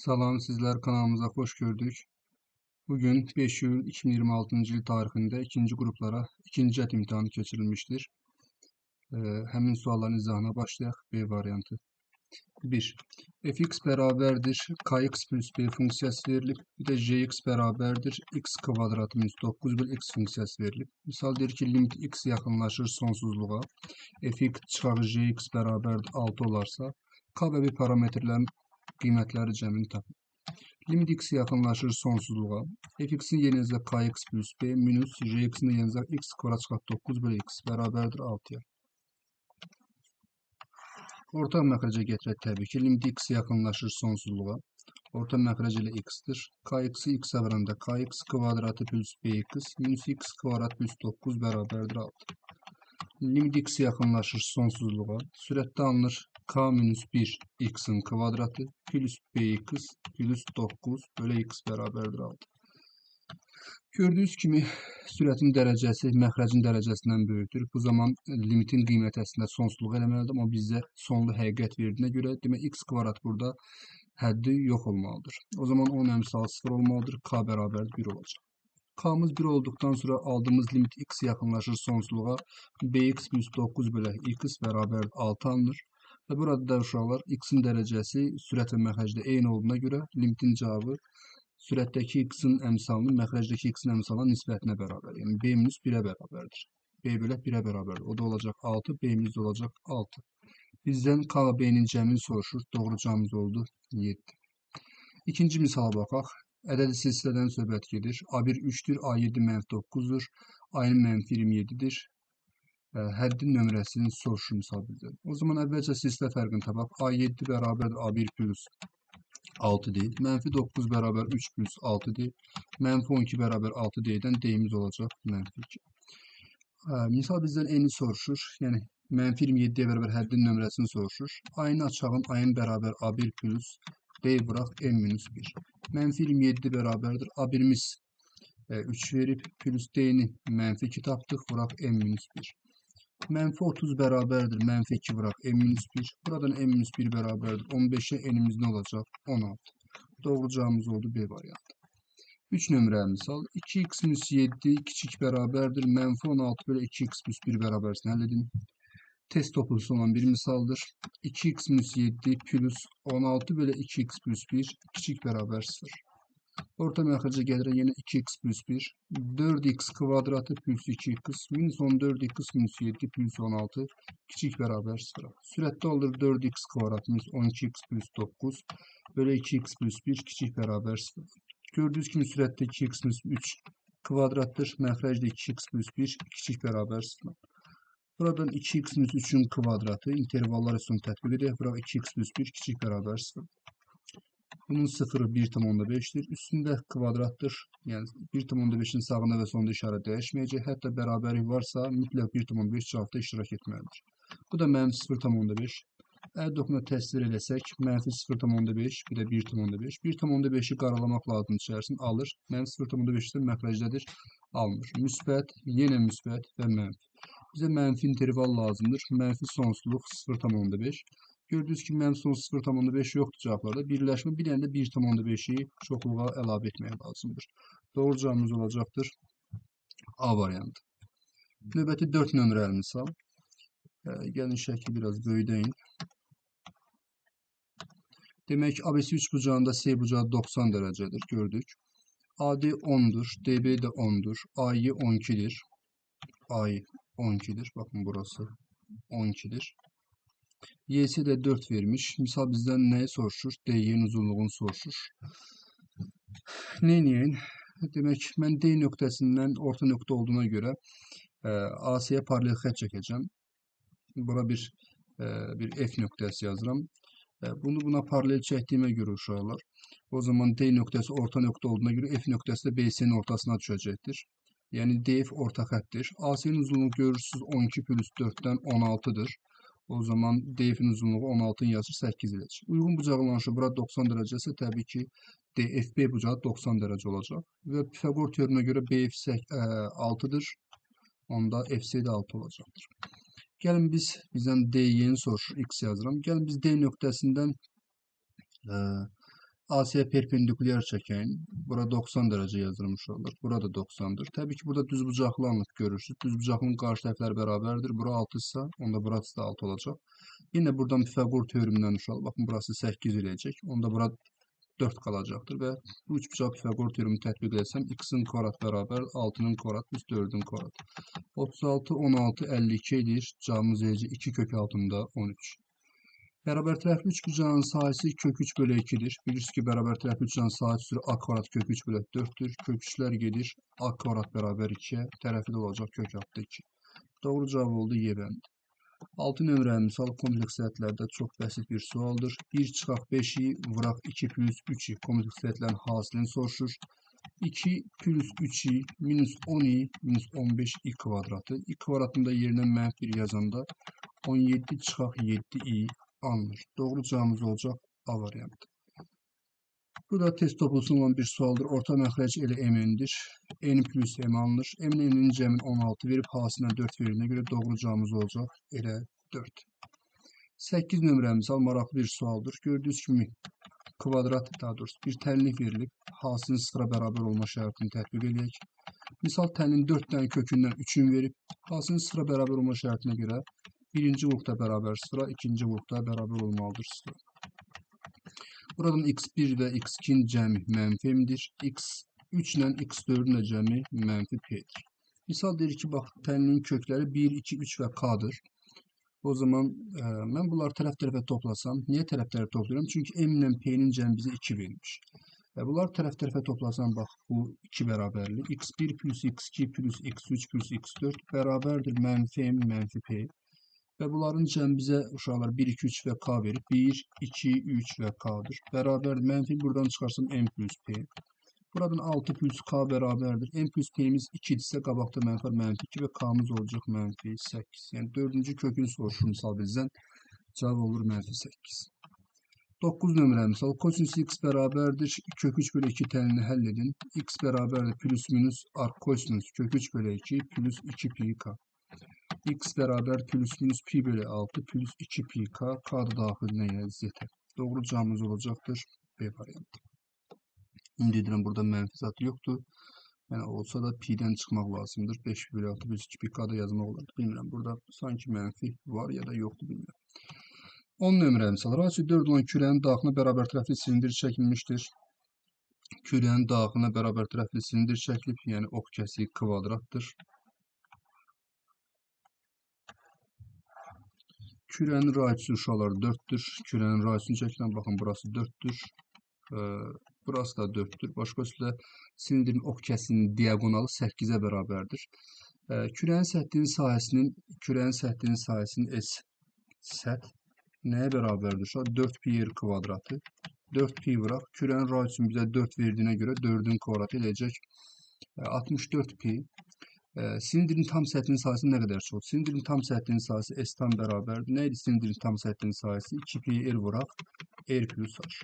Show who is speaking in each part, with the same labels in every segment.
Speaker 1: Salam, sizler kanalımıza hoş gördük. Bugün 5 iyul 2026 yıl tarihinde ikinci gruplara ikinci cəhd imtahanı keçirilmiştir. Həmin sualların izahına başlayaq. B variantı. 1. Fx bərabərdir kx plus b funksiyası verilib. Bir də jx bərabərdir x kvadratı minus 9 bölü x funksiyası verilib. Misal deyir ki, limit x yaxınlaşır sonsuzluğa. Fx çıxarı jx bərabərdir 6 olarsa, k və b parametrlərin qiymətləri cəmini tapın. Limit x yaxınlaşır sonsuzluğa. Fx'in yerinizə kx plus b minus jx'in yerinizə x kvadrat çıxart 9 bölü x bərabərdir 6-ya. Orta məxrəcə gətirək təbii ki. Limit x yaxınlaşır sonsuzluğa. Orta məxrəc ilə x-dir. Kx'i x-ə vuranda kx kvadratı plus bx minus x kvadrat plus 9 bərabərdir 6. Limit x yaxınlaşır sonsuzluğa. Sürətdə alınır k minus 1 x-in kvadratı plus bx plus 9 bölü x bərabərdir 6. Gördüyünüz kimi sürətin dərəcəsi məxrəcin dərəcəsindən böyükdür. Bu zaman limitin qiyməti əslində sonsuzluq eləməlidir, amma bizə sonlu həqiqət verdiyinə görə demək x kvadrat burada həddi yox olmalıdır. O zaman onun əmsalı 0 olmalıdır, k bərabərdir 1 olacaq. K'mız 1 olduqdan sonra aldığımız limit x yaxınlaşır sonsuzluğa. Bx plus 9 bölü x bərabər 6 alınır. Və burada da uşaqlar x-in dərəcəsi sürət və məxrəcdə eyni olduğuna görə limitin cavabı sürətdəki x-in əmsalının məxrəcdəki x-in əmsalına nisbətinə bərabər. Yəni b minus 1-ə bərabərdir. B bölü 1-ə bərabərdir. O da olacaq 6, b-miz də olacaq 6. Bizdən k və b-nin cəmini soruşur. Doğru cavabımız oldu 7. İkinci misala baxaq. Ədədi silsilədən söhbət gedir. A1 3-dür, A7 mənfi 9-dur, A-nin mənfi 27-dir. Həddin nömrəsini soruşur misal bizdən. O zaman əvvəlcə silsilə fərqini tapaq. A7 bərabərdir A1 plus 6 deyil. Mənfi 9 bərabər 3 plus 6 deyil. Mənfi 12 bərabər 6 deyildən deyimiz olacaq mənfi 2. Misal bizdən eni soruşur. Yəni mənfi 27-yə bərabər həddin nömrəsini soruşur. Ayını açağın ayın bərabər A1 plus B bıraq n minus 1. Mənfi 27 bərabərdir. A1'miz 3 verib. Plus D-ni mənfi 2 tapdıq. Bıraq n minus 1. Mənfi 30 bərabərdir. Mənfi 2 bıraq n minus 1. Buradan n minus 1 bərabərdir. 15'e n'imiz nə olacaq? 16. Doğru cavabımız oldu B variantı. 3 nömrəli misal. 2x minus 7 kiçik bərabərdir. Mənfi 16 bölü 2x plus 1 bərabərsin. Həll edin. Test toplusu olan bir misaldır. 2x minus 7 plus 16 bölü 2x plus 1 kiçik bərabər 0. Orta məxrəcə gəlirək yenə 2x plus 1, 4x kvadratı plus 2x minus 14x minus 7 plus 16 kiçik bərabər 0. Sürətdə olur 4x kvadrat minus 12x plus 9 bölü 2x plus 1 kiçik bərabər 0. Gördüyünüz kimi sürətdə 2x minus 3 kvadratdır. Məxrəcdə 2x plus 1 kiçik bərabər 0. Buradan 2x minus 3'ün kvadratı intervallar üstünü tətbiq edək. Burada 2x plus 1 kiçik bərabər 0. Bunun sıfırı 1,5'dir. Üstündə kvadratdır. Yəni 1,5'in sağında və sonunda işarə dəyişməyəcək. Hətta bərabərlik varsa mütləq 1,5 cavabda iştirak etməlidir. Bu da mənfi 0,5. Əgər dokuna təsvir eləsək, mənfi 0,5, bir də 1,5. 1,5'i qaralamaq lazım içərisini alır. Mənfi 0,5'də məxrəcdədir, almır. Müsbət, yenə müsbət və mənfi. Bizə mənfi interval lazımdır. Mənfi sonsuzluq 0,5. Gördüyünüz kimi mənfi sonsuz 0,5 yoxdur cavablarda. Birləşmə bir dənə də 1,5'i çoxluğa əlavə etmək lazımdır. Doğru cavabımız olacaqdır A variantı. Növbəti 4 nömrəli misal. Gəlin şəkli biraz böyüdəyin. Demək ABC 3 bucağında C bucağı 90 dərəcədir. Gördük. AD 10'dur. DB də 10'dur. AY 12'dir. AY 12'dir. Bakın burası 12'dir. Y'si de 4 vermiş. Misal bizdən nəyi soruşur? DY'nin uzunluğunu soruşur. Neyin? Demək, mən D nöqtəsindən orta nöqtə olduğuna görə AC'yə paralel xətt çəkəcəm. Bura bir F nöqtəsi yazıram. Bunu buna paralel çəkdiyimə görə uşaqlar, o zaman D nöqtəsi orta nöqtə olduğuna görə F nöqtəsi də BC'nin ortasına düşəcəkdir. Yəni DF orta xəttdir. AC'nin uzunluğu görürsünüz 12 plus 4'dən 16'dır. O zaman DF'in uzunluğu 16'ın yarısı 8 edəcək. Uyğun bucaqlanışı bura 90 dərəcəsə təbii ki DFB bucağı 90 dərəcə olacaq. Və Pifagor teoreminə görə BF 6'dır. Onda FC də 6 olacaqdır. Gəlin bizdən DY'ni soruşur. X yazıram. Gəlin biz D nöqtəsindən AS'ye perpendiküler çəkəyin. Bura 90 dərəcə yazılmış olur. Burada 90'dır. Təbii ki, burada düzbucaqlı anlıq görürsünüz. Düzbucaqlının qarşı tərəfləri bərabərdir. Bura 6 ise, onda burası da 6 olacaq. Yine buradan Pifagor teoremindən uşaq. Bakın, burası 8 eləyəcək. Onda bura 4 qalacaqdır və bu üçbucaq Pifagor teoremini tətbiq etsəm, x-in kvadrat bərabər 6'nın kvadrat plus 4'ün kvadrat. 36, 16, 52 edir. Cavabımız eləyəcək 2 kök altında 13. Bərabər tərəfli üçbucağın sahəsi kök 3 bölü 2'dir. Bilirsiniz ki, bərabər tərəfli üçbucağın sahəsi üzrə a kvadrat kök 3 bölü 4'dür. Kök 3'lər gedir. A kvadrat bərabər 2'ye. Tərəfi də olacaq kök altı 2. Doğru cavab oldu Y bəndi. 6 nömrə misal kompleks həyətlərdə çox bəsit bir sualdır. 1 çıxaq 5'i vuraq 2 plus 3'i kompleks həyətlərin hasilini soruşur. 2 plus 3'i minus 10'i minus 15'i kvadratı. I kvadratında yerine mənfi yazanda 17 çıxaq 7'i alınır. Doğru cevabımız olacaq A variantı. Bu da test toplusu olan bir sualdır. Orta məxrəc elə m'dir. N plus m alınır. M'nin cəmin 16 verib hasilinə 4 verildiğine göre doğru cevabımız olacaq elə 4. 8 nömrə misal maraqlı bir sualdır. Gördüğünüz kimi kvadrat, daha doğrusu bir tənlik verilib. Hasilin sıfıra bərabər olma şərtini tətbiq edək. Misal tənlin 4 tane kökündən 3'ün verib. Hasilin sıfıra bərabər olma şərtinə görə birinci vurqda bərabər sıfıra, ikinci vurqda bərabər olmalıdır sıfıra. Buradan x1 ve x2'nin cəmi mənfi m'dir. x3 ile x4'ün də cəmi mənfi p'dir. Misal deyir ki, bax, tənlinin kökləri 1, 2, 3 və k'dır. O zaman mən bunları tərəf-tərəfə toplasam, niyə tərəf-tərəfə topluyorum? Çünki m ilə p'nin cəmi bizə 2 vermiş. Bunlar tərəf-tərəfə toplasam, bax, bu 2 bərabərli. x1 plus x2 plus x3 plus x4 bərabərdir mənfi m, mənfi p. Və bunların cəmi bizə uşaqlar 1, 2, 3 və k verib. 1, 2, 3 və k'dır. Bərabər mənfi buradan çıxarsam m plus p. Buradan 6 plus k bərabərdir. M plus p'miz 2 idisə qabaqda mənfi var, mənfi 2 və k'mız olacaq mənfi 8. Yəni 4-cü kökünü soruşur misal bizdən. Cavab olur mənfi 8. 9 nömrə misal kosinüs x bərabərdir. Kök 3 bölü 2 tənini həll edin. X bərabərdir plus minus arc kosinüs kök 3 bölü 2 plus 2 pi k. X bərabər plus minus pi bölü 6 plus 2 pi k. K da daxilinə z. Doğru cavabımız olacaqdır B variantı. Ümid edirəm burada mənfi zat yoxdur. Yəni olsa da pi'dən çıxmaq lazımdır. 5 bölü 6 plus 2 pi k da yazmaq olar. Bilmirəm, burada sanki mənfi var ya da yoxdur, bilmirəm. 10 nömrə misal. Ratio 4 olan kürənin daxilinə bərabər tərəfli silindir çəkilmişdir. Kürənin daxilinə bərabər tərəfli silindir çəkilib, yəni ox kəsiyi kvadratdır. Kürenin radisi uşaqlar 4'tür. Kürenin radisini çəkilən, baxın, burası 4'tür. Burası da 4'tür. Başqa sözlə silindirin ox kəsiyinin diagonalı 8'ə bərabərdir. Kürenin səthinin sahəsinin S səth nəyə bərabərdir uşaq? 4 pi r kvadratı. 4 pi vuraq. Kürenin radisini bizə 4 verdiğine göre 4'ün kvadratı eləyəcək 64 pi. Silindirin tam səthinin sahəsi nə qədər çox? Silindirin tam səthinin sahəsi S tam bərabərdir. Nə idi silindirin tam səthinin sahəsi? 2 pi r vuraq, r plus h.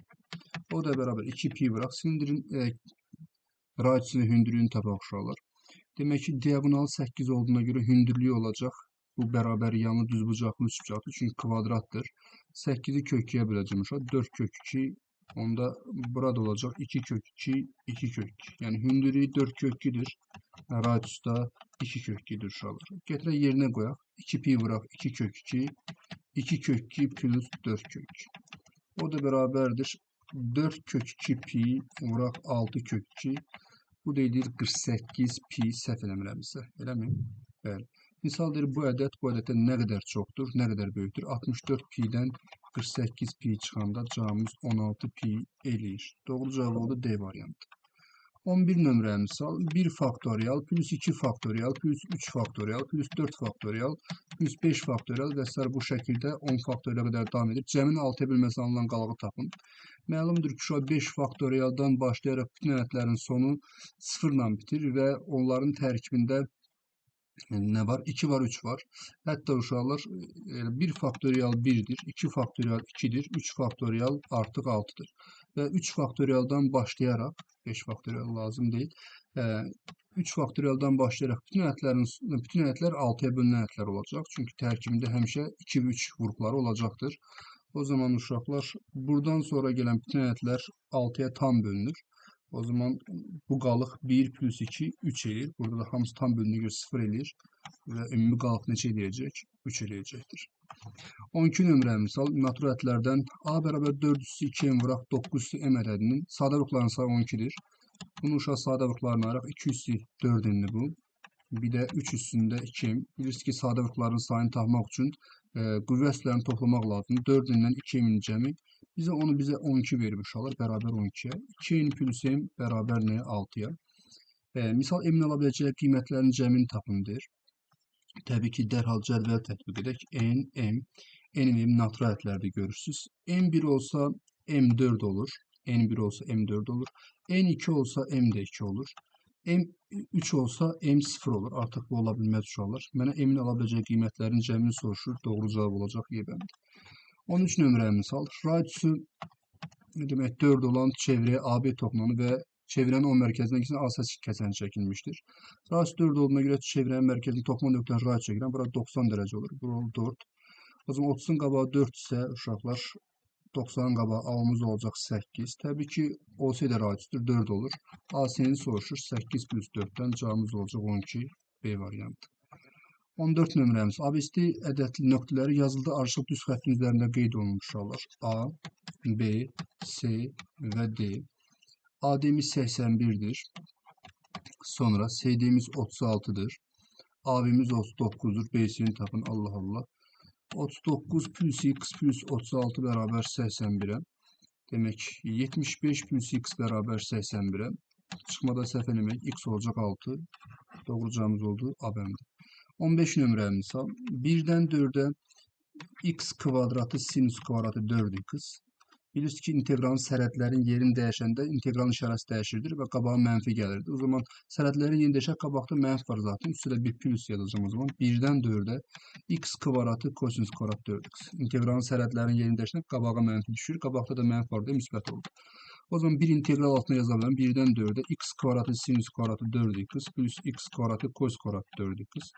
Speaker 1: O da bərabər 2 pi vuraq. Silindirin radisini, hündürlüyünü tapaq uşaqlar. Demək ki, diagonalı 8 olduğuna görə hündürlüyü olacaq. Bu bərabər yanlı düzbucaqlı üçbucaqdır. Çünki kvadratdır. 8'i kök 2'ye böləcəm uşaq. 4 kök 2. Onda burada olacaq 2 kök 2, 2 kök 2. Yəni hündürlüyü 4 kök 2'dir. Radius da 2 kök 2'dir uşaqlar. Gətirək yerinə qoyaq. 2 pi vuraq 2 kök 2. 2 kök 2 plus 4 kök 2. O da bərabərdir. 4 kök 2 pi vuraq 6 kök 2. Bu da edir 48 pi səhv eləmirəmsə. Eləmi? Bəli. Misal deyir, bu ədəddən nə qədər çoxdur, nə qədər böyükdür? 64 pi'dən 48 pi çıxanda cavabımız 16 pi eləyir. Doğru cavab oldu D variantı. 11 nömrə misal 1 faktorial plus 2 faktorial plus 3 faktorial plus 4 faktorial plus 5 faktorial və s. bu şəkildə 10 faktoriala qədər davam edir. Cəmin 6'ya bölməsi alınan qalığı tapın. Məlumdur ki, 5 faktorialdan başlayaraq bütün ədədlərin sonu 0 ilə bitir və onların tərkibində ne var? 2 var, 3 var. Hətta uşaqlar 1 faktorial 1'dir, 2 faktorial 2'dir, 3 faktorial artıq 6'dır. Və 3 faktorialdan başlayaraq, 5 faktorial lazım deyil, 3 faktorialdan başlayaraq bütün ədədlər 6'ya bölünən ədədlər olacaq. Çünki tərkibində həmişə 2 və 3 vurğuları olacaqdır. O zaman uşaqlar buradan sonra gələn bütün ədədlər 6-ya tam bölünür. O zaman bu qalıq 1 plus 2 3 eləyir. Burada da hamısı tam bölünür görə 0 eləyir və ümumi qalıq neçə eləyəcək? 3 eləyəcəkdir. 12 nömrə misal natural ədədlərdən A bərabər 4 üssü 2m vuraq 9 üssü m ədədinin sadə vuraqların sayı 12-dir. Bunu uşaq sadə vuraqlarına ayıraq 2 üssü 4m'dir bu. Bir də 3 üstündə 2m. Bilirsiniz ki, sadə vuraqların sayını tapmaq üçün qüvvə üslərini toplamaq lazımdır. 4-dən 2m'in cəmi bizə 12 verir uşaqlar, bərabər 12-yə. 2n plus m bərabər nəyə? 6-ya. Misal m-in ala biləcəyi qiymətlərin cəmini tapın deyir. Təbii ki, dərhal cədvəl tətbiq edək. n, m, n m natural ədədlərdə görürsünüz. n1 olsa m4 olur. n1 olsa m4 olur. n2 olsa m də 2 olur. M3 olsa M0 olur. Artıq bu ola bilməz uşaqlar. Mənə M-in ala biləcəyi qiymətlərin cəmini soruşur. Doğru cavab olacaq Y-bəndi. 13 nömrə misal. Radiusu demək 4 olan çevrəyə AB toxunanı və çevrənin O mərkəzinə gitsin A8 kəsəni çəkilmişdir. Radius 4 olduğuna görə çevrənin mərkəzini toxuma nöqtədən radius çəkirəm. Burada 90 dərəcə olur. Burada 4. O zaman 30-un qabağı 4 isə uşaqlar 90'ın qabağı A-mız olacaq 8. Təbii ki, olsaydı radiusdur 4 olur. A-sini soruşur. 8 plus 4'dən cavabımız olacaq 12. B variantı. 14 nömrəmiz. ABCD ədədli nöqtələri yazılıda arşıq düz xəttin üzərində qeyd olunmuş uşaqlar. A, B, C və D. AD-miz 81'dir. Sonra CD-miz 36'dır. AB-miz 39'dur. BC'ni tapın. Allah Allah. 39 plus x plus 36 beraber 81'e. Demek 75 plus x beraber 81'e. Çıkmada səhv eləmək x olacaq 6. Doğru cavabımız oldu A-bəndi. 15 nömrə misal. 1-dən 4'e x kvadratı sinüs kvadratı 4x. Bilirsiniz ki, integralın sərhədlərin yerini dəyişəndə integralın işarəsi dəyişirdir və qabağa mənfi gəlirdi. O zaman sərhədlərin yerini dəyişək, qabaqda mənfi var zaten. Üstədə bir plus yazacağım o zaman. 1-dən 4'e x kvadratı kosinüs kvadrat 4x. İntegralın sərhədlərin yerini dəyişək, qabağa mənfi düşür. Qabaqda da mənfi var deyə müsbət oldu. O zaman bir integral altına yaza bilərəm. 1-dən 4'e x kvadratı sinüs kvadratı 4x plus x kvadratı kos kvadratı 4x.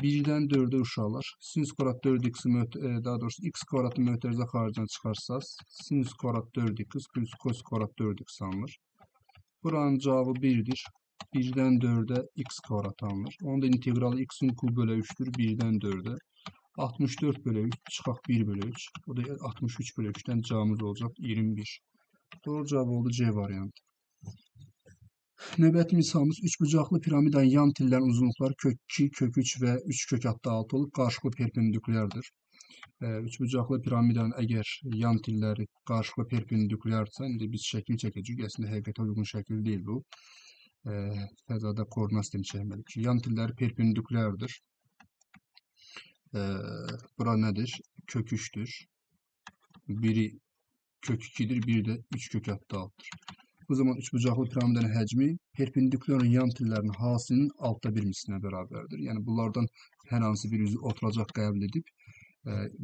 Speaker 1: 1-dən 4'e uşaqlar. Sinüs kvadrat 4x'i daha doğrusu x kvadratı mötərizə xaricdən çıxarsaz, sinüs kvadrat 4x plus kos kvadrat 4x alınır. Buranın cavabı 1'dir. 1'dən 4'e x kvadrat alınır. Onun da integralı x'in kub bölü 3'tür. 1'dən 4'e 64 bölü 3 çıxaq 1 bölü 3. O da 63 bölü 3'dən cavabımız olacaq 21. Doğru cavab oldu C variantı. Növbəti misalımız üçbucaqlı piramidanın yan tillərin uzunluqları kök 2, kök 3 və 3 kök hatta 6 olub qarşılıqlı perpendikulyardır. Üçbucaqlı piramidanın əgər yan tilləri qarşılıqlı perpendikulyarsa, indi biz şəkil çəkəcəyik. Əslində həqiqətə uyğun şəkil deyil bu. Fəzada koordinat sistemi çəkməliyik. Yan tilləri perpendikulyardır. Bura nədir? Kök 3'dür. Biri kök 2'dir, biri də 3 kök hatta 6'dır. Bu zaman üçbucaqlı piramidanın həcmi perpendikulyarın yan tillərinin hasilinin altta bir mislinə bərabərdir. Yəni bunlardan hər hansı bir üzü oturacaq qəbul edib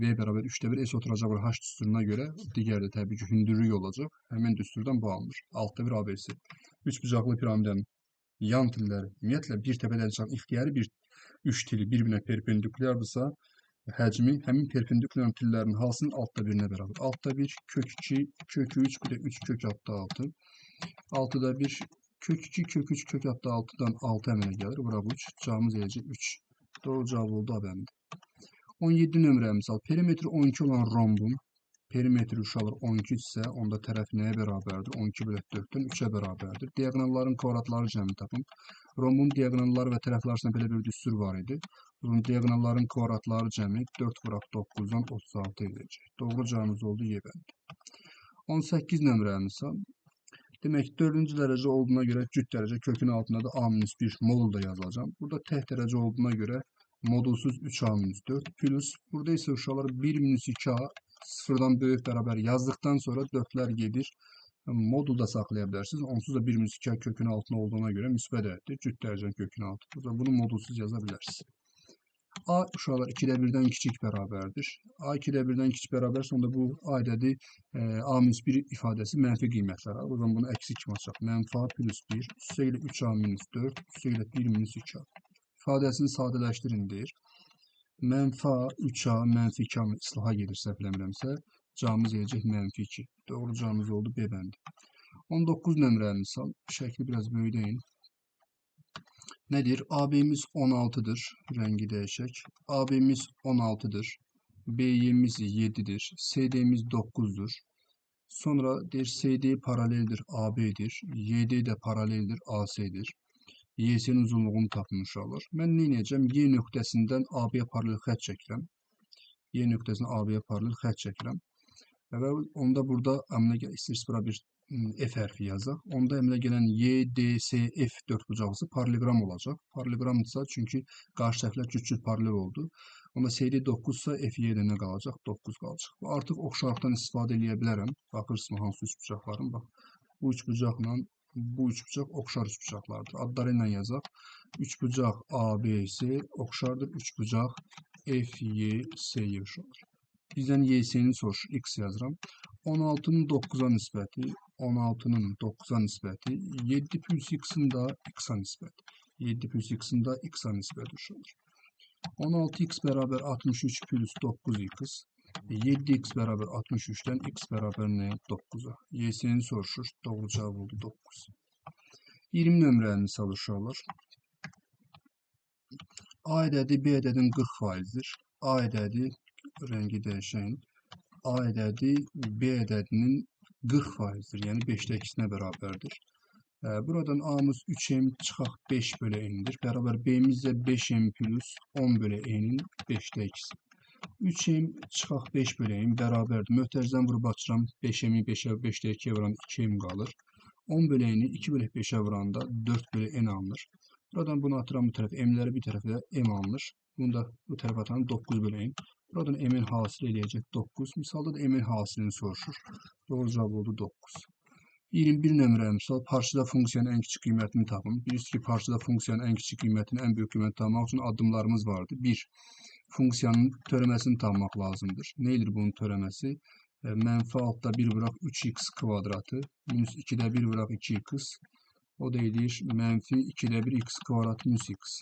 Speaker 1: V bərabər 3'də 1 S oturacaq bir H düsturuna görə digər də təbii ki hündürlük olacaq. Həmin düsturdan bu alınır. Altta bir ABC. Üçbucaqlı piramidanın yan tilləri ümumiyyətlə bir təpədən çıxan ixtiyari bir üç tili bir-birinə perpendikulyardırsa həcmi həmin perpendikulyarın tillərinin hasilinin altta birinə bərabər. Altta 1 kök 2 kök 3 bir də 3 kök hatta 6. 6'da 1 kök 2 kök 3 kök hatta 6'dan 6 əmələ gəlir. Bura 3. Cavabımız eləcək 3. Doğru cavab oldu A-bəndi. 17 nömrə misal. Perimetri 12 olan rombun perimetri uşaqlar 12 isə onda tərəfi nəyə bərabərdir? 12 bölü 4'dən 3'ə bərabərdir. Diaqonalların kvadratları cəmi tapın. Rombun diaqonalları və tərəflər arasında belə bir düstur var idi. Bunun diaqonalların kvadratları cəmi 4 vuraq 9'dan 36 edəcək. Doğru cavabımız oldu Y-bəndi. 18 nömrə misal. Demək 4-cü dərəcə olduğuna görə cüt dərəcə kökün altında da A-1 modul da yazacağım. Burada tək dərəcə olduğuna görə modulsuz 3A-4 plus burada isə uşaqlar 1-2A sıfırdan böyük bərabər yazdıqdan sonra 4'lər gedir. Modul da saxlaya bilərsiniz. Onsuz da 1-2A kökün altında olduğuna görə müsbət ədəddir. Cüt dərəcənin kökün altında. Bunu modulsuz yaza bilərsiniz. A uşaqlar 2'də 1'dən kiçik bərabərdir. A 2'də 1'dən kiçik bərabərsə onda bu A ədədi A-1 ifadəsi mənfi qiymətlər alır. O zaman bunu əksi kimi açaq. Mənfi A plus 1 üstə ilə 3A-4 üstə ilə 1-2A. İfadəsini sadələşdirin deyir. Mənfi A 3A mənfi 2A islaha gedir səhv eləmirəmsə. Cavabımız eləyəcək -2. Doğru cavabımız oldu B bəndi. 19 nömrəli misal. Şəkli biraz böyüdəyin. Nedir? AB'miz 16'dır. Rengi değişik. AB'miz 16'dır. BY'miz 7'dir. SD'miz 9'dur. Sonra der CD paraleldir AB'dir. YD de paraleldir AS'dir. YS'nin uzunluğunu tapmış olur. Ben ne edeceğim? Y nöqtəsindən AB'yə paralel xətt çəkirəm. Y nöqtəsindən AB'yə paralel xətt çəkirəm. Və onda burada əmlə istəyirsə bura bir F hərfi yazaq. Onda əmlə gələn YDSF dördbucaqlısı paralelogram olacaq. Paralelogramdırsa çünki qarşı tərəflər cüt-cüt paralel oldu. Onda CD 9 ise FY nə qalacaq? 9 qalacaq. Artıq oxşarlıqdan istifadə edə bilərəm. Baxırsınız hansı üç bucaqlarım. Bax. Bu üç bucaqla bu üç bucaq oxşar üç bucaqlardır. Adları ilə yazaq. Üç bucaq ABC oxşardır. Üç bucaq FYS'yə oxşardır. Bizden YS'ni soruşur. X yazıram. 16'nın 9'a nisbəti, 16'nın 9'a nisbəti, 7 plus X'in da X'a nisbəti. 7 plus X'in da X'a nisbəti olur. 16x beraber 63 plus 9x. 7x beraber 63'ten x beraber ne? 9'a. Y'sini soruşur. Doğru cevap oldu 9. 20 nömrəli misal uşaqlar. A ədədi B ədədin 40%'dir. A ədədi rengi değişen. A ədədi B ədədinin 40%'dir. Yani 5'te ikisine beraberdir. Buradan A'mız 3m çıxaq 5 bölü n'dir. Beraber B'miz de 5m plus 10 bölü n'in 5'te ikisi. 3m çıxaq 5 bölü n beraberdir. Möhtərizdən vurub açıram. 5m'i 5'te 2'ye vuran 2m qalır. 10 bölü n'i 2 bölü 5'e vuranda 4 bölü n alınır. Buradan bunu atıram bu tərəfə. M'ləri bir tərəfə m alınır. Bunu da bu tərəfə atıram 9 bölü n. Buradan m'in hasili eləyəcək 9. Misalda da m'in hasilini soruşur. Doğru cavab oldu 9. 21 nömrəli misal. Parçada funksiyanın en küçük qiymətini tapın. Bilirsiniz ki, parçada funksiyanın en küçük qiymətini, en büyük qiymətini tapmaq üçün addımlarımız vardı. 1. Funksiyanın törəməsini tapmaq lazımdır. Neydir bunun törəməsi? Mənfi altda 1 vuraq 3x kvadratı. Minus 2'də 1 vuraq 2x. O da edir mənfi 2'də 1 x kvadrat minus x.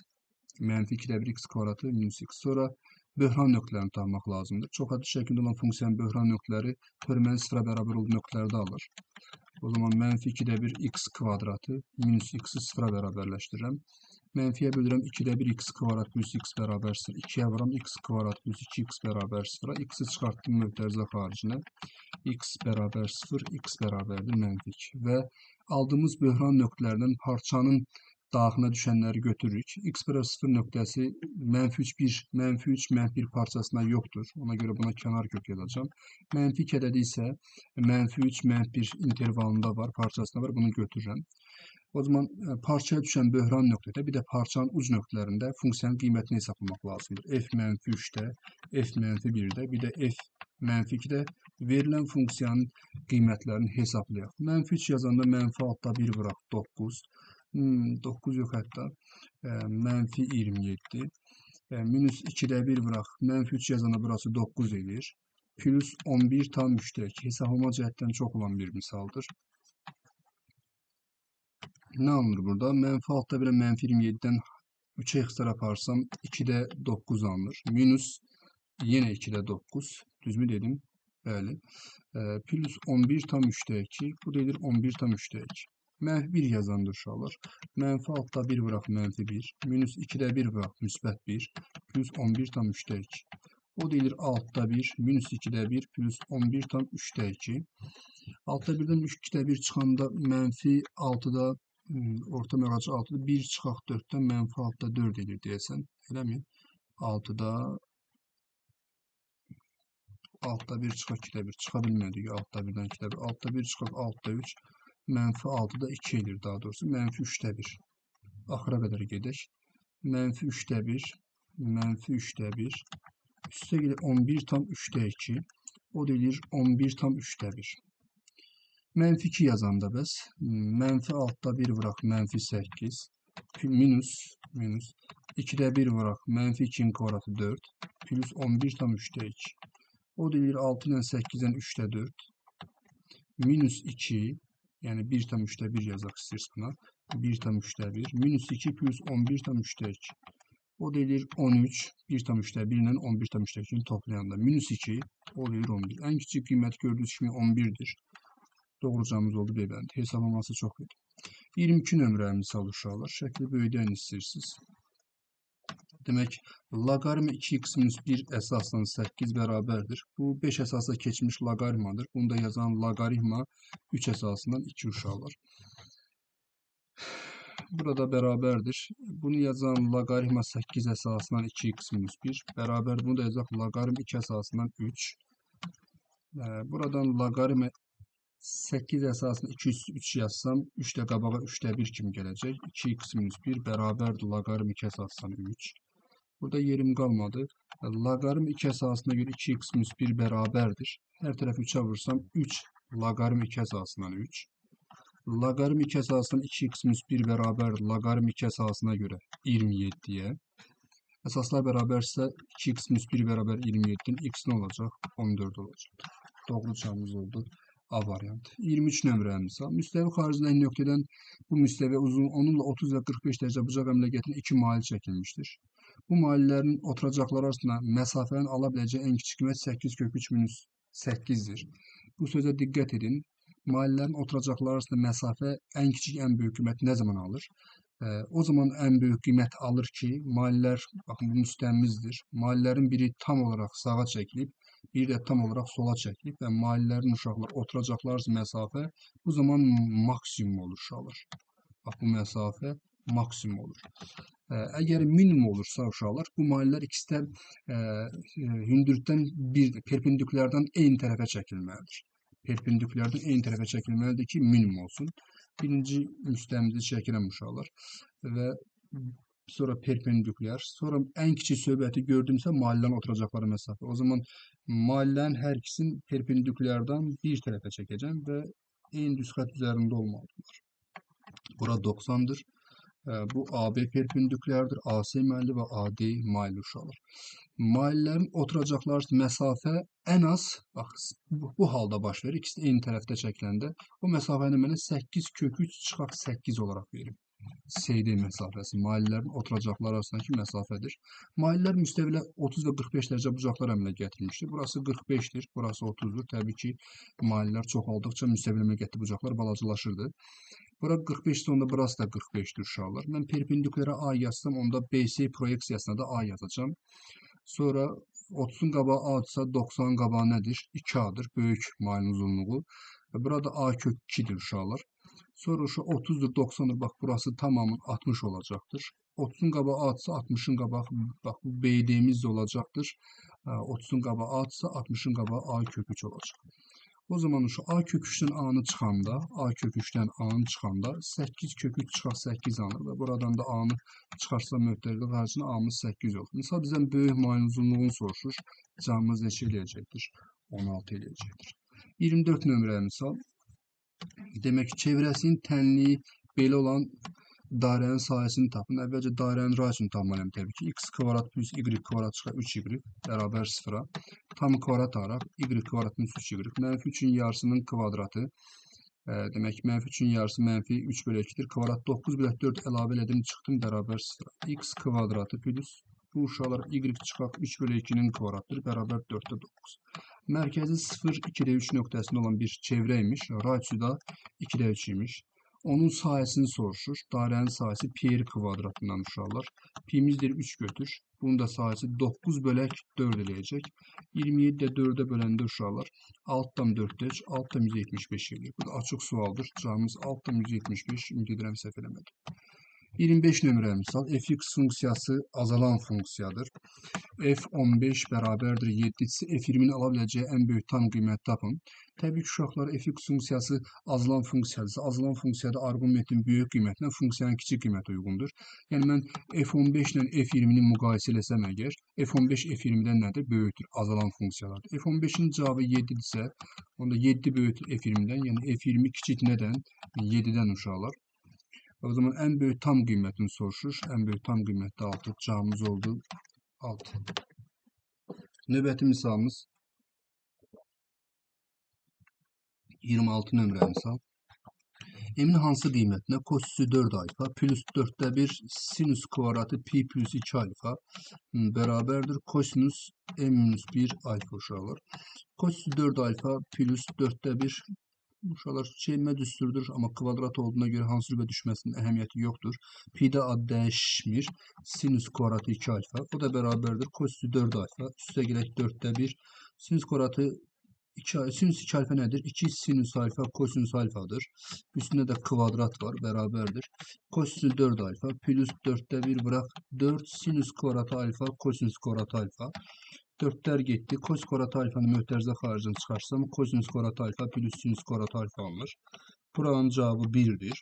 Speaker 1: Mənfi 2'də 1 x kvadratı minus x. Sonra böhran nöqtələrini tapmaq lazımdır. Çox adlı şəkildə olan funksiyanın böhran nöqtələri törəmənin sıfıra bərabər olduğu nöqtələrdə alır. O zaman mənfi 2'də 1 x kvadratı minus x'i sıfıra bərabərləşdirirəm. Mənfiyə bölürəm 2'də 1 x kvadrat plus x bərabər 0. 2'yə vuram x kvadrat plus 2x bərabər 0. X'i çıxartdım möhtərizə xaricinə. X bərabər 0, x bərabərdir mənfi 2. Və aldığımız böhran nöqtələrdən parçanın daxilinə düşənləri götürürük. X bərabər 0 nöqtəsi mənfi 3, 1, mənfi 3, mənfi 1 parçasına yoxdur. Ona görə buna kənar kök yazacağım. Mənfi 2 ədədi isə mənfi 3, mənfi 1 intervalında var, parçasında var. Bunu götürürəm. O zaman parçaya düşən böhran nöqtədə, bir də parçanın uc nöqtələrində funksiyanın qiymətini hesaplamaq lazımdır. F mənfi 3'də, F mənfi 1'də, bir də F mənfi 2'də verilən funksiyanın qiymətlərini hesablayaq. Mənfi 3 yazanda mənfi altda 1 vuraq 9. 9 yox hətta. Mənfi 27. Minus 2'də 1 vuraq. Mənfi 3 yazanda burası 9 edir. Plus 11 tam 3'də 2. Hesablama cəhətdən çox olan bir misaldır. Ne alınır burada? Mənfi altda 1'ə mənfi 27'dən 3'ə ixtisar aparsam 2'də 9 alınır. Minus yine 2'də 9. Düz mü dedim? Bəli. Plus 11 tam 3'də 2. Bu dedir 11 tam 3'də 2. Mənfi 1 yazandır uşaqlar. Mənfi altda 1 vuraq mənfi 1. Minus 2'də 1 vuraq müsbət 1. Plus 11 tam 3'də 2. O deyilir altda 1. Minus 2'də 1. Plus 11 tam 3'də 2. Altda 1'dən 2'də 1 çıxanda mənfi 6'da orta məqacı 6'da 1 çıxaq 4'dən mənfi 6'da 4 edir deyəsən. Eləmi? 6'da 1 çıxaq 2'də 1 çıxa bilmədik. Altda 1'dən 2'də 1. Altda 1 çıxaq 6'da 3. Mənfi 6'da 2 edir daha doğrusu. Mənfi 3'də 1. Axıra qədər gedək. Mənfi 3'də 1. Mənfi 3'də 1. Üstə gəlir 11 tam 3'də 2. O deyilir 11 tam 3'də 1. Mənfi 2 yazanda bəs. Mənfi altda 1 vuraq mənfi 8. Minus 2'də 1 vuraq mənfi 2'nin kvadratı 4. Plus 11 tam 3'də 2. O deyilir 6 ilə 8'dən 3'də 4. Minus 2. Yani 1 tam 3'də 1 yazaq istəyirsiniz buna. 1 tam 3'də 1. Minus 2 plus 11 tam 3'də 2. O deyilir 13. 1 tam 3'də 1 ilə 11 tam 3'də 2'ni toplayanda. Minus 2 oluyor 11. En küçük kıymet gördüğünüz gibi 11'dir. Doğru cevabımız oldu B bəndi. Hesaplaması çox idi. 22 nömrə misal uşaqlar. Şəkli böyüdən istəyirsiniz. Demək, loqaritm 2x minus 1 əsasla 8 bərabərdir. Bu 5 əsasla keçmiş loqaritmadır. Bunda yazan loqaritma 3 əsasından 2 uşaqlar. Burada bərabərdir. Bunu yazan loqaritma 8 əsasından 2x minus 1 bərabər. Bunu da yazaq loqaritm 2 əsasından 3. Buradan loqaritm 8 əsasında 2 üstü 3 yazsam 3 də qabağa 3də 1 kimi gələcək. 2x minus 1 bərabərdir loqaritm 2 əsasından 3. Burada yerim qalmadı. Loqaritm 2 əsasına görə 2x minus 1 bərabərdir. Hər tərəfi 3'ə vursam 3 loqaritm 2 əsasından 3. Loqaritm 2 əsasından 2x minus 1 bərabərdir. Loqaritm 2 əsasına görə 27'ye. Əsaslar bərabərsə 2x minus 1 bərabər 27'nin x nə olacaq? 14 olacaq. Doğru cavabımız oldu. A variantı. 23 nömrə misal. Müstəvi xaricindəki nöqtədən bu müstəvi uzun onunla 30 və 45 dərəcə bucaq əməliyyatına 2 mail çəkilmişdir. Bu maillərin oturacaqları arasında məsafənin ala biləcəyi en kiçik qiymət 8 kök 3 minus 8'dir. Bu sözə diqqət edin. Maillərin oturacaqları arasında məsafə en kiçik en böyük qiymət nə zaman alır? O zaman en büyük qiymət alır ki, maillər, baxın bu müstəmizdir. Maillərin biri tam olarak sağa çəkilib, biri də tam olarak sola çəkilib və maillərin uşaqlar oturacaqlar məsafə bu zaman maksimum olur uşaqlar. Bax bu məsafə maksimum olur. Əgər minimum olursa uşaqlar, bu maillər ikisi də hündürlükdən perpendikulardan eyni tərəfə çəkilməlidir. Perpendikulardan eyni tərəfə çəkilməlidir ki, minimum olsun. Birinci müstəmizi çəkirəm uşaqlar və sonra perpendikular, sonra en kiçik söhbəti gördüyümsə maillərin oturacaqları məsafə. O zaman maillərin hər ikisini perpendikulardan bir tərəfə çəkəcəm və eyni düz xətt üzərində olmalıdırlar. Bura 90'dır. Bu AB perpendikulardır. AC maili və AD maili uşaqlar. Maillərin oturacaqları məsafə ən az, bax, bu halda baş verir. İkisi eyni tərəfdə çəkiləndə o məsafəni mənə 8 kök 3 çıxaq 8 olaraq verir. CD məsafəsi maillərin oturacaqları arasındakı məsafədir. Maillər müstəvilə 30 və 45 dərəcə bucaqlar əmələ gətirmişdir. Burası 45'dir, burası 30'dur. Təbii ki, maillər çoxaldıqca müstəvilə əmələ gətirdiyi bucaqlar balacalaşırdı. Bura 45'dir, onda burası da 45'dir uşaqlar. Mən perpendikulara A yazsam, onda BC proyeksiyasına da A yazacağım. Sonra 30'un qabağı A'dırsa 90'ın qabağı nədir? 2A'dır, böyük mailin uzunluğu. Burada A kök 2'dir uşaqlar. Sonra şu 30'dur, 90'dır. Bak burası tamamı 60 olacaktır. 30'un qabağı A'dırsa 60'ın qabağı, bak bu BD'miz de olacaktır. 30'un qabağı A'dırsa 60'ın qabağı A kök 3 olacaq. O zaman şu A kök 3'dən A'nı çıxanda, A kök 3'dən A'nı çıxanda 8 kök 3 çıxaq 8 alır və buradan da A'nı çıxarsa möhtəridə qarşısına A'mız 8 olur. Misal bizdən böyük mailin uzunluğunu soruşur. Cavabımız neçə eləyəcəkdir? 16 eləyəcəkdir. 24 nömrə misal. Demək ki, çevrəsinin tənliyi belə olan dairenin sayəsini tapın. Əvvəlcə dairenin radiusunu tapmalıyım təbii ki. X kvadrat plus y kvadrat çıxar 3y bərabər 0'a. Tam kvadrat alaraq y kvadrat minus 3y. Mənfi 3'ün yarısının kvadratı. Demək ki, mənfi 3'ün yarısı mənfi 3 bölü 2'dir. Kvadrat 9 bölü 4 əlavə elədim, çıxdım bərabər 0'a. X kvadratı plus bu uşaqlar y çıxaq 3 bölü 2'nin kvadratıdır. Bərabər 4'də 9. Mərkəzi 0, 2'də 3 nöqtəsində olan bir çevrə imiş. Radiusu da 2'də 3 imiş. Onun sayəsini soruşur. Dairenin sayəsi pi kvadratından uşaqlar. Pi'mizdir 3 götür. Bunun da sayəsi 9 bölək 4 eləyəcək. 27'də 4'e böləndə uşaqlar. Altdan 4'də 3, altdan 175 eləyir. Bu da açıq sualdır. Cavabımız altdan 175. Ümid edirəm səhv eləmədim. 25 nömrə misal. Fx funksiyası azalan funksiyadır. F15 bərabərdir 7 ise F20'nin ala biləcəyi en böyük tam qiymət tapın. Təbii ki, uşaqlar Fx funksiyası azalan funksiyadırsa, azalan funksiyada arqumentin böyük qiymətinə funksiyanın kiçik qiyməti uyğundur. Yəni mən F15 ilə F20'ni müqayisə eləsəm əgər, F15 F20'dən nədir? Böyükdür, azalan funksiyalardır. F15'in cavabı 7 ise, onda 7 böyükdür F20'dən, yəni F20 kiçik nədən? 7'dən uşaqlar. O zaman en büyük tam kıymetini soruşur. En büyük tam kıymeti 6. Cevabımız oldu 6. Növbəti misalımız 26 nömrə misal. M'in hansı qiymətinə kosinüsü 4 alfa plus 4'te 1 sinüs kvadratı pi plus 2 alfa beraberdir. Kosinüs m minus 1 alfa uşaqlar. Kosinüs 4 alfa plus 4'te 1 uşaqlar çevirmə düsturdur, amma kvadrat olduğuna görə hansı rübə düşməsinin əhəmiyyəti yoxdur. Pi'də ad dəyişmir. Sinüs kvadratı 2 alfa. O da bərabərdir. Kosinüs 4 alfa. Üstə gələk 4'te 1. Sinüs kvadratı 2, sinüs 2 alfa nedir? 2 sinüs alfa kosinüs alfadır. Üstünde de kvadrat var. Beraberdir. Kosinüs 4 alfa plus 4'te 1 bırak 4 sinüs kvadratı alfa kosinüs kvadratı alfa. 4'ler gitti. Kosinüs kvadratı alfanın möhtərizə xaricdən çıxarsam kosinüs kvadratı alfa plus sinüs kvadratı alfa alınır. Buranın cevabı 1'dir.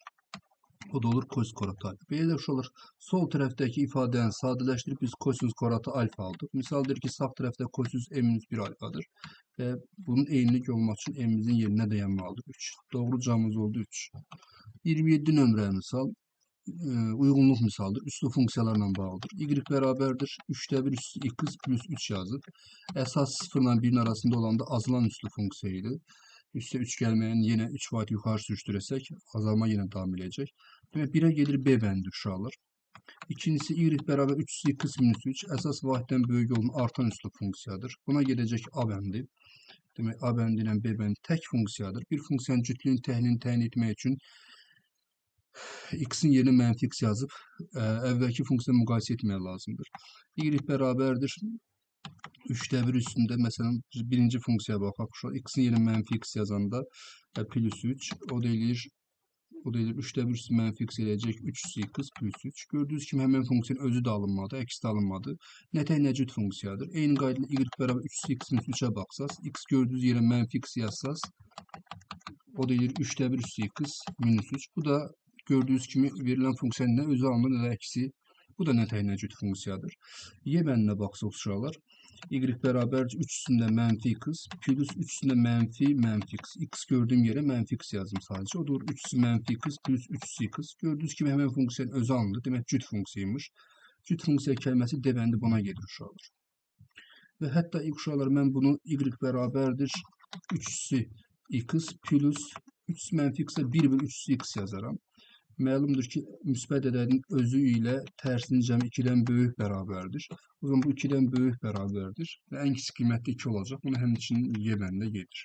Speaker 1: O da olur kosinüs kvadratı alfa. Belə şey olur. Sol tərəfdəki ifadəni sadələşdirib biz kosinüs kvadratı alfa aldıq. Misaldır ki, sağ tərəfdə kosinüs m-1 alfadır. Və bunun eynilik olmaq üçün m-imizin yerinə dayanmalıdır 3. Doğru cavabımız oldu 3. 27 nömrə misal. Uyğunluq misaldır. Üslü funksiyalarla bağlıdır. Y bərabərdir. 3'te 1 üstü x plus 3 yazıb. Əsas 0 ilə 1'in arasında olanda azalan üslü funksiya idi. Üstə 3 gəlməyən yenə 3 vaat yuxarı sürüşdürəsək azalma yenə davam edəcək. Demək 1'ə gedir B bəndi uşaqlar. İkincisi y bərabər 3 x minus 3 əsas vahiddən böyük olan artan üslü funksiyadır. Buna gedəcək A bəndi. Demək A bəndi ilə B bəndi tək funksiyadır. Bir funksiyanın cütlüyün təhlilini təyin etmək üçün x'in yerinə mənfi x yazıb əvvəlki funksiyonu müqayisə etmək lazımdır. Y bərabərdir 3'te 1 üstündə məsələn birinci funksiyaya baxaq. X'in yerinə mənfi x yazanda plus 3 o da eləyir 3'te 1 üstü mənfi x eləyəcək 3x plus 3. Gördüyünüz kimi həmin funksiyanın özü də alınmadı, əksi də alınmadı. Nətək nəcüt funksiyadır. Eyni qayda y bərabər 3x minus 3'ə baxsaz, x gördüyünüz yerə mənfi x yazsaz o da eləyir 3'te 1 üstü x minus 3. Bu da gördüğünüz kimi verilen funksiyanın nə özü alınır, nə də əksi. Bu da nətək nəcüt funksiyadır. Y bəndinə baxsaq uşaqlar. Y bərabər 3 üstündə mənfi x plus 3 üstündə mənfi x. X gördüyüm yerə mənfi x yazdım sadəcə. O da 3 mənfi x plus 3 x. Gördüyünüz kimi həmin funksiyanın özü alınır. Demək cüt funksiyaymış. Cüt funksiya kəlməsi D bəndi buna gedir uşaqlar. Və hətta uşaqlar mən bunu y bərabərdir 3 x plus 3 mənfi x-ə 1 bölü 3 x yazaram. Məlumdur ki, müsbət ədədin özü ilə tərsinin cəmi 2'dən böyük bərabərdir. O zaman bu 2'dən böyük bərabərdir və ən kiçik qiymətli 2 olacaq. Bunu həmin üçün Y bəndinə gedir.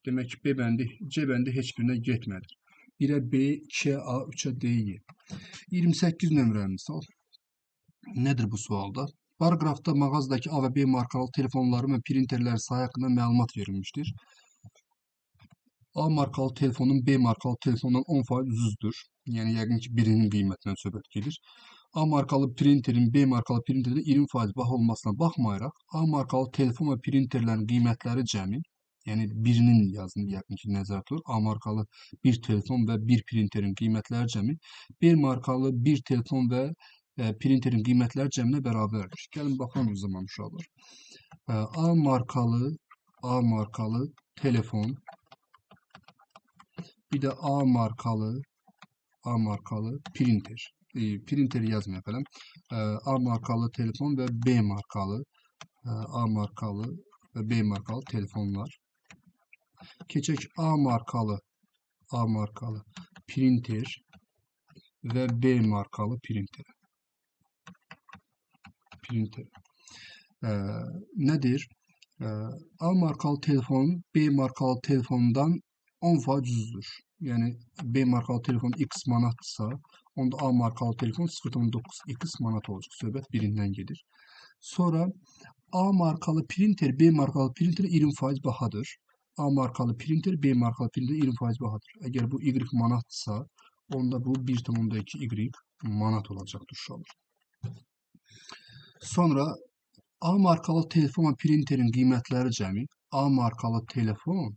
Speaker 1: Demək ki, B bəndi, C bəndi heç birinə getmədi. 1'ə B, 2'ə A, 3'ə D, Y. 28 nömrə misal. Nədir bu sualda? Paragrafda mağazadakı A və B markalı telefonların və printerlərin sayı haqqında məlumat verilmişdir. A markalı telefonun B markalı telefondan 10% ucuzdur. Yəni yəqin ki, birinin qiymətindən söhbət gedir. A markalı printerin B markalı printerdə 20% baha olmasına baxmayaraq, A markalı telefon və printerlərin qiymətləri cəmi, yəni birinin yazını yəqin ki, nəzərdə tutulur. A markalı bir telefon və bir printerin qiymətləri cəmi, B markalı bir telefon və printerin qiymətləri cəminə bərabərdir. Gəlin baxalım o zaman uşaqlar. A markalı telefon, bir de A markalı printer. Printeri yazmaya falan. A markalı telefon ve B markalı A markalı ve B markalı telefonlar. Keçək A markalı printer ve B markalı printer. Nedir? A markalı telefon B markalı telefondan 10% ucuzdur. Yani B markalı telefon X manatsa, onda A markalı telefon 0.9 X manat olacak. Söhbət birindən gedir. Sonra A markalı printer B markalı printer 20% bahadır. A markalı printer B markalı printer 20% bahadır. Əgər bu Y manatsa, onda bu 1.2 Y manat olacaqdır uşaqlar. Sonra A markalı telefon və printerin qiymətləri cəmi, A markalı telefon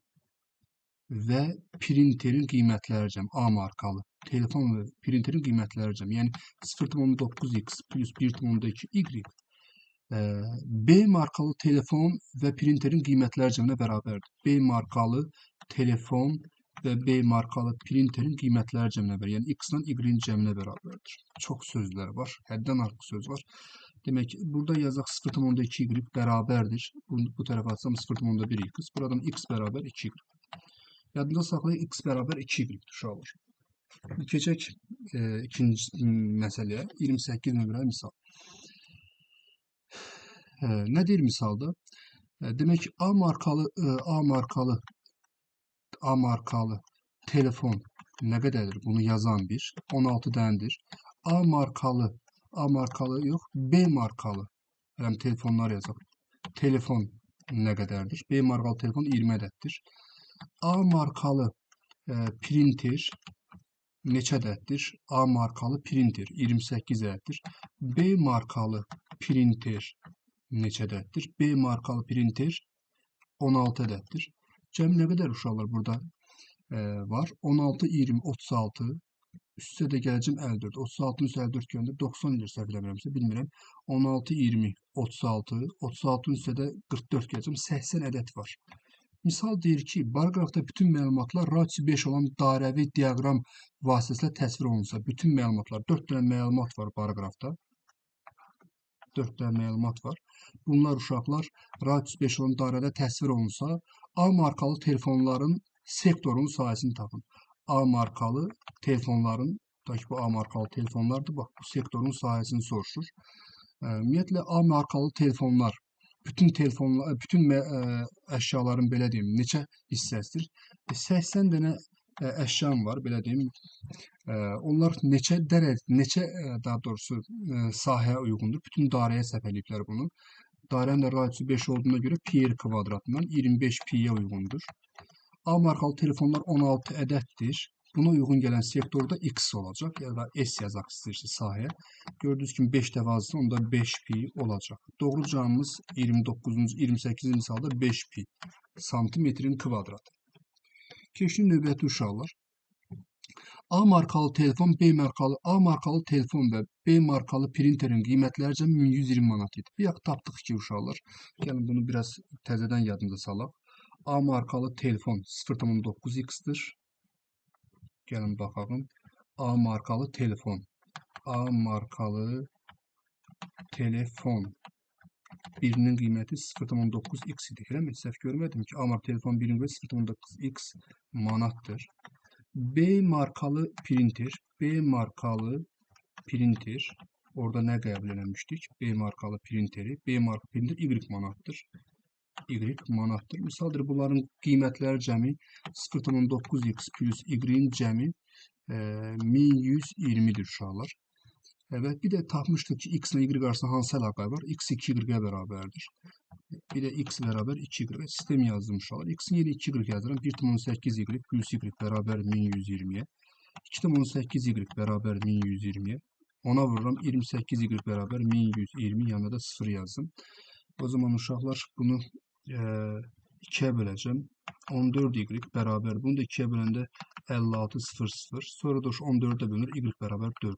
Speaker 1: və printerin qiymətləri cəmi, A markalı telefon və printerin qiymətləri cəmi, yəni 0.9x plus 1.2 Y B markalı telefon və printerin qiymətləri cəminə bərabərdir. B markalı telefon və B markalı printerin qiymətləri cəminə bərabərdir. Yəni X-dan Y-in cəminə bərabərdir. Çox sözlər var, həddən artıq söz var. Demək ki, burada yazaq 0.2 Y bərabərdir. Bu tərəfə atsam 0.1 X. Buradan X bərabər 2 Y. Yadında saxlayın, X bərabər 2 Y uşaqlar. Keçək ikinci məsələyə. 28 nömrəli misal. Nə deyir misalda? Demək ki, A markalı telefon nə qədərdir? Bunu yazan bir 16 dənədir. A markalı yox, B markalı. Yəni telefonlar yazaq. Telefon nə qədərdir? B markalı telefon 20 ədəddir. A markalı printer neçə ədəddir? A markalı printer 28 ədəddir. B markalı printer neçə ədəddir? B markalı printer 16 ədəddir. Cəmi nə qədər uşaqlar burada var? 16, 20, 36. Üstə də gələcəm 54. 36-ın üstə 54 göndər. 90 ilə səhv eləmirəmsə, bilmirəm. 16, 20, 36. 36-ın üstə də 44 gələcəm. 80 ədəd var. Misal deyir ki, paraqrafda bütün məlumatlar radisi 5 olan dairəvi diaqram vasitəsilə təsvir olunsa, bütün məlumatlar, 4 dənə məlumat var paraqrafda. 4 dənə məlumat var. Bunlar uşaqlar radisi 5 olan dairədə təsvir olunsa, A markalı telefonların sektorun sahəsini tapın. A markalı telefonların, da ki bu A markalı telefonlardır, bax bu sektorun sahəsini soruşur. Ümumiyyətlə A markalı telefonlar, bütün əşyaların belə deyim, neçə hissəsidir? 80 dənə əşyam var, belə deyim. Onlar neçə daha doğrusu sahəyə uyğundur? Bütün dairəyə səpələyiblər bunu. Dairənin də radisi 5 olduğuna görə pi r kvadratından 25 pi'yə uyğundur. A markalı telefonlar 16 ədəddir. Buna uyğun gələn sektorda X olacaq ya da S yazaq istəyirsiniz sahəyə. Gördüyünüz kimi 5 dəfə azsa onda 5 pi olacaq. Doğru cavabımız 28-ci misalda 5 pi santimetrin kvadratı. Keçdik növbəti uşaqlar. A markalı telefon, A markalı telefon və B markalı printerin qiymətləri cəmi 1120 manat idi. Bir tapdıq ki uşaqlar. Gəlin bunu biraz təzədən yadımıza salaq. A markalı telefon 0.9x'dir. Gəlin baxalım. A markalı telefon. A markalı telefon. Birinin qiyməti 0.9x idi. Eləmi? Səhv görmədim ki, A markalı telefon birinin qiyməti 0.9x manatdır. B markalı printer. B markalı printer. Orada nə qəbul eləmişdik? B markalı printeri. B markalı printer Y manatdır. Y manatdır. Misaldır, bunların qiymətləri cəmi 0.9x plus Y-in cəmi 1120'dir uşaqlar. Evet, bir de tapmışdık ki x ile y arasında hansı əlaqə var? X 2y bərabərdir. Bir de x bərabər 2y. Sistem yazdım uşaqlar. X'in yeri 2y yazıram. 1.8y plus y bərabər 1120'ye. 2.8y bərabər 1120'ye. Ona vururam 28y bərabər 1120, yanında da 0 yazdım. O zaman uşaqlar bunu 2'ye böləcəm. 14y bərabər. Bunu da 2'ye böləndə 56,00. Sonra da 14'e bölünür. Y bərabər 400.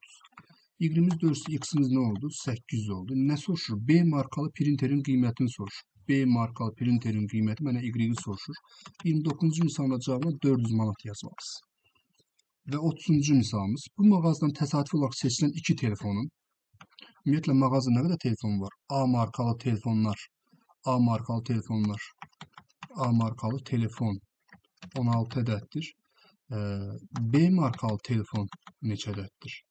Speaker 1: Y'imiz 400, x'imiz nə oldu? 800 oldu. Nə soruşur? B markalı printerin qiymətini soruşur. B markalı printerin qiyməti mənə Y-i soruşur. 29-cu misalda cavabına 400 manat yazmalıyız. Və 30-cu misalımız. Bu mağazadan təsadüfi olaraq seçilən 2 telefonun, ümumiyyətlə mağazada nə qədər telefon var? A markalı telefonlar, A markalı telefonlar, A markalı telefon 16 ədəddir. B markalı telefon neçə ədəddir?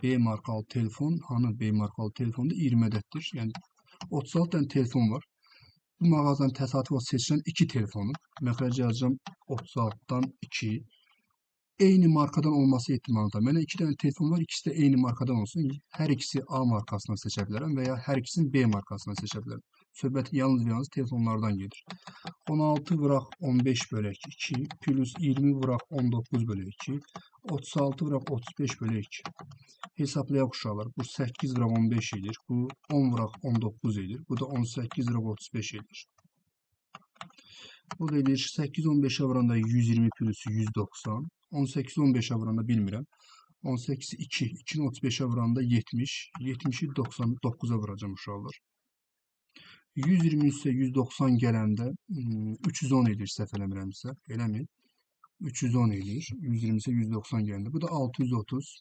Speaker 1: B markalı telefon, hanı B markalı telefonda 20 ədəddir. Yəni 36 dənə telefon var. Bu mağazadan təsadüfi olaraq seçilən 2 telefonu, məxrəci yazacağım 36'dan 2. Eyni markadan olması ehtimalında. Mənə 2 dənə telefon var, ikisi də eyni markadan olsun. Hər ikisi A markasından seçə bilərəm və ya hər ikisini B markasından seçə bilərəm. Söhbət yalnız və yalnız telefonlardan gedir. 16 vuraq 15 bölək 2 plus 20 vuraq 19 bölək 2. 36 vuraq 35 bölək 2. Hesablayaq uşaqlar. Bu 8 vuraq 15 edir. Bu 10 vuraq 19 edir. Bu da 18 vuraq 35 edir. Bu da edir 8 15'e vuranda 120 plus 190. 18 15'e vuranda bilmirəm. 18 2. 2'ni 35'e vuranda 70. 70'i 99'a vuracağım uşaqlar. 120 üstə 190 gələndə 310 edir səhv eləmirəmsə. Eləmi? 310 edir. 120 üstə 190 gələndə. Bu da 630.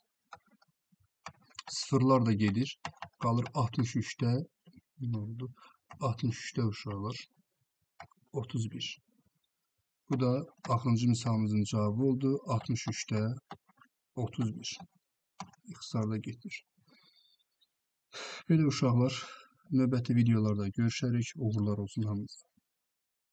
Speaker 1: Sıfırlar da gedir. Qalır 63'də. Ne oldu? 63'də uşaqlar. 31. Bu da 6-cı misalımızın cavabı oldu. 63'də 31. İxtisarda getdir. Belə uşaqlar, növbəti videolarda görüşərik. Uğurlar olsun hamınıza.